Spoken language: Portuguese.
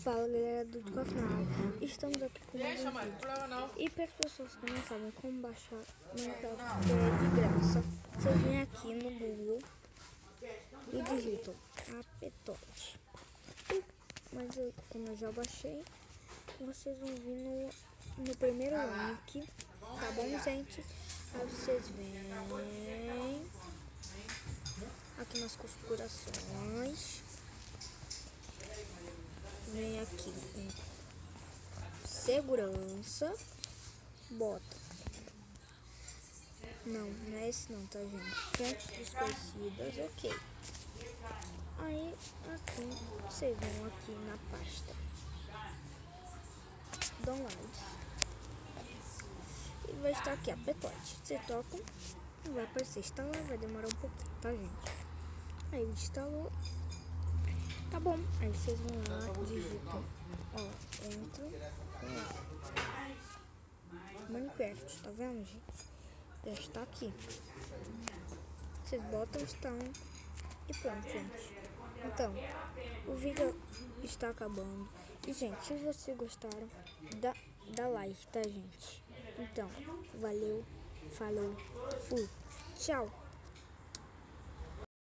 Fala galera do canal, estamos aqui com mais um vídeo. E para as pessoas que não sabem como baixar Minecraft, que é de graça, vocês vêm aqui no Google e digitam Aptoide. Mas como eu já baixei, vocês vão vir no primeiro link, tá bom gente? Aí vocês vêm aqui nas configurações. Vem aqui em segurança, bota. Não é esse não, tá gente? Fontes desconhecidas, ok. Aí assim vocês vão aqui na pasta downloads e vai estar aqui Aptoide. Você toca, vai aparecer instalar, vai demorar um pouquinho, tá gente? Aí instalou. Tá bom, aí vocês vão lá, digitam, ó, entram, Minecraft, tá vendo, gente? Já está aqui. Vocês botam, estão e pronto, gente. Então, o vídeo está acabando. E, gente, se vocês gostaram, dá like, tá, gente? Então, valeu, falou, fui, tchau.